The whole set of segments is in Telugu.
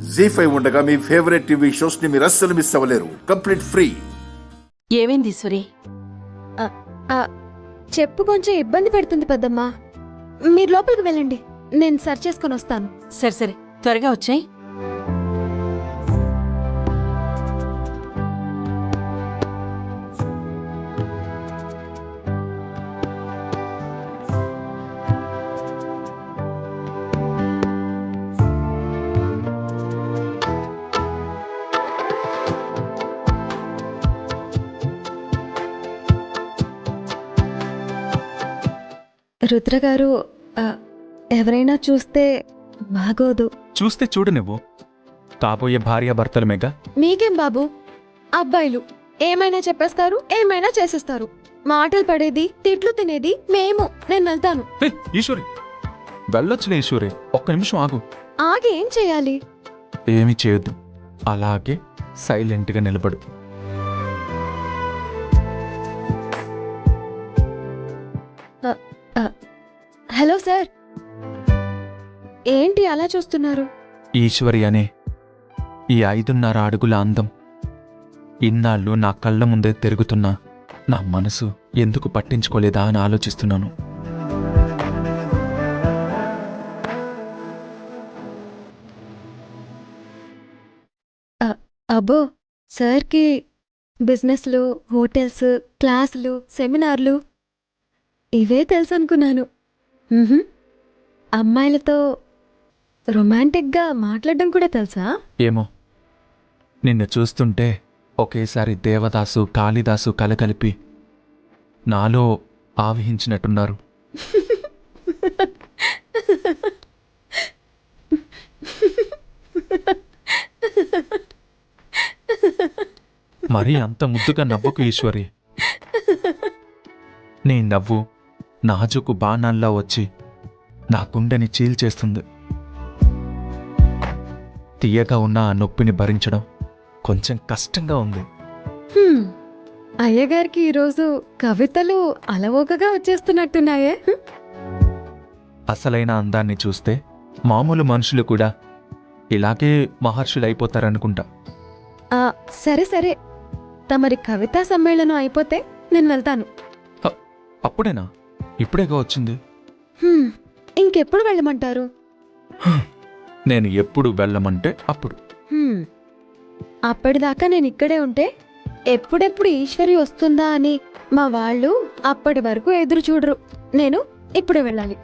జీ5 ఉండగా మీ ఫేవరెట్ టీవీ షోస్ ని మీరు అస్సలు మిస్ అవ్వలేరు. Complete free. ఏమైంది ఈశ్వరి? ఆ, ఆ, చెప్పు కొంచెం ఇబ్బంది పెడుతుంది పెద్దమ్మా. మీరు లోపలికి వెళ్ళండి, నేను సర్చ్ చేసుకొని వస్తాను. సరే సరే, త్వరగా వచ్చాయి. రుద్ర గారు, ఆ, ఎవరైనా చూస్తే బాగోదు. చూస్తే చూడు నువ్వు, కాబోయే భార్యాభర్తలమేగా. మీకేం బాబు, అబ్బాయిలు ఏమైనా చెప్పేస్తారు, ఏమైనా చేసేస్తారు. మాటలు పడేది, తిట్లు తినేది మేము. నేను వెళ్తాను. హే ఈశ్వరి, వెళ్ళొచ్చులే ఈశ్వరి, ఒక్క నిమిషం ఆగు. ఆగి ఏం చేయాలి? ఏమీ చేయొద్దు, అలాగే సైలెంట్గా నిలబడు. హలో సార్, ఏంటి అలా చూస్తున్నారు? ఈశ్వరి అనే ఈ 5.5 అడుగుల అందం ఇన్నాళ్ళు నా కళ్ళ ముందే తిరుగుతున్నా నా మనసు ఎందుకు పట్టించుకోలేదా అని ఆలోచిస్తున్నాను. అబ్బో, సార్కి బిజినెస్లు, హోటల్స్, క్లాసులు, సెమినార్లు ఇవే తెలుసు అనుకున్నాను. అమ్మాయిలతో రొమాంటిక్గా మాట్లాడడం కూడా తెలుసా? ఏమో, నిన్ను చూస్తుంటే ఒకేసారి దేవదాసు కాళిదాసు కలగలిపి నాలో ఆవహించినట్టున్నారు. మరీ అంత ముద్దుగా నవ్వకు ఈశ్వరి. నీ నవ్వు నాజుకు బాణాల్లా వచ్చి నా గుండెని చీల్చేస్తుంది. తీయగా ఉన్న ఆ నొప్పిని భరించడం కొంచెం కష్టంగా ఉంది. అయ్యగారికి ఈరోజు కవితలు అలవోకగా వచ్చేస్తున్నట్టున్నాయే. అసలైన అందాన్ని చూస్తే మామూలు మనుషులు కూడా ఇలాగే మహర్షులైపోతారనుకుంటా. సరే సరే, తమరి కవితా సమ్మేళనం అయిపోతే నేను వెళ్తాను. అప్పుడేనా? ఇప్పుడేగా వచ్చింది. ఇంకెప్పుడు వెళ్ళమంటారు? నేను ఎప్పుడు వెళ్ళమంటే అప్పుడు. అప్పటిదాకా నేను ఇక్కడే ఉంటే ఎప్పుడెప్పుడు ఈశ్వరి వస్తుందా అని మా వాళ్ళు అప్పటి వరకు ఎదురు చూడరు. నేను ఇప్పుడే వెళ్ళాలి.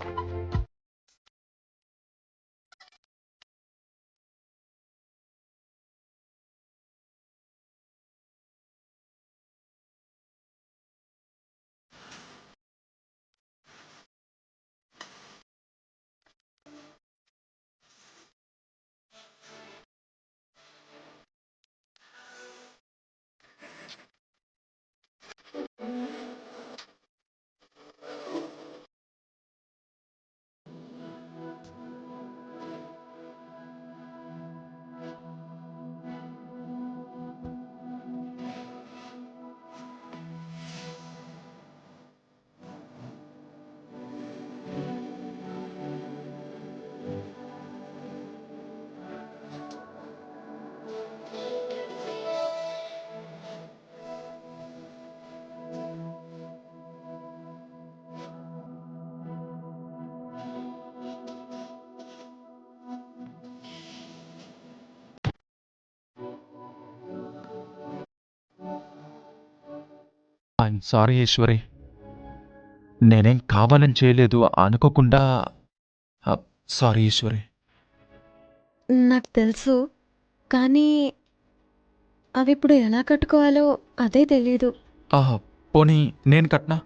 ఐఎమ్ సారీ ఈశ్వరి, నేనేం కావాలని చేయలేదు, అనుకోకుండా. సారీ ఈశ్వరి. నాకు తెలుసు, కానీ అవి ఇప్పుడు ఎలా కట్టుకోవాలో అదే తెలీదు. పోనీ నేను కట్నా?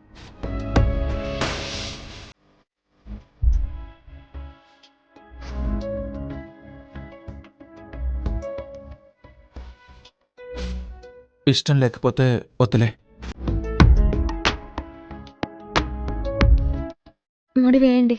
ఇష్టం లేకపోతే వద్దులే. ముడి వేయండి.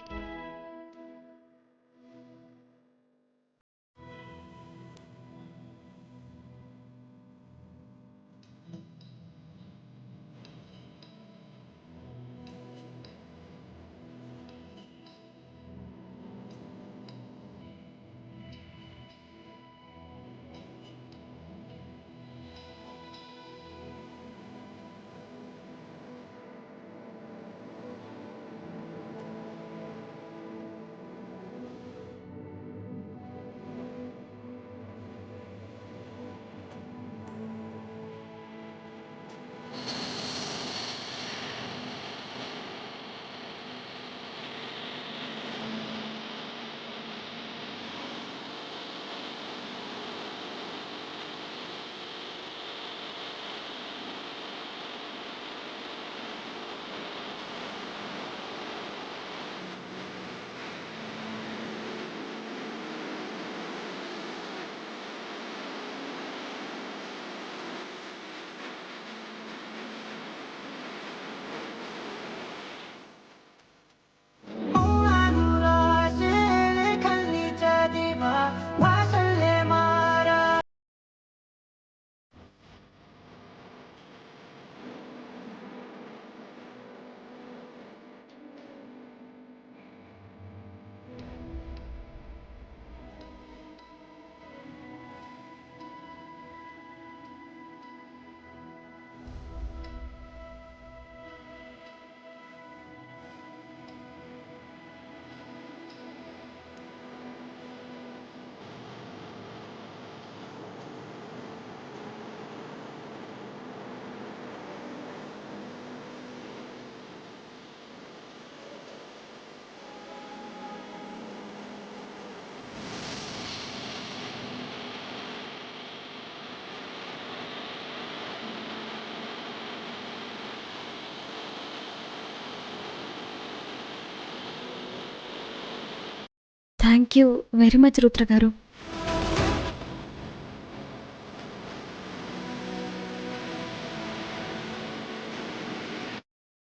Thank you very much Rudra గారు.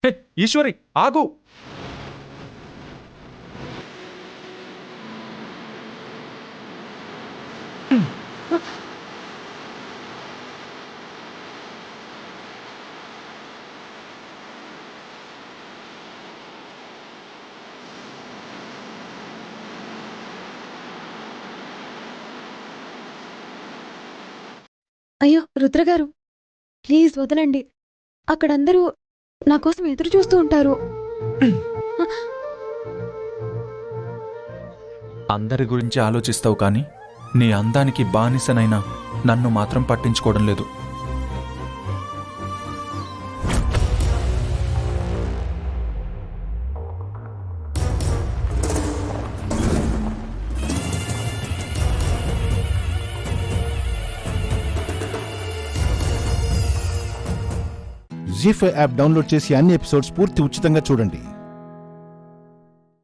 హే ఈశ్వరి ఆగు. అయ్యో రుద్ర గారు, ప్లీజ్ వదలండి. అక్కడందరూ నా కోసం ఎదురు చూస్తూ ఉంటారు. అందరి గురించి ఆలోచిస్తావు కానీ నీ అందానికి బానిసనైనా నన్ను మాత్రం పట్టించుకోవడం లేదు. జీ5 యాప్ డౌన్లోడ్ చేసి అన్ని ఎపిసోడ్స్ పూర్తి ఉచితంగా చూడండి.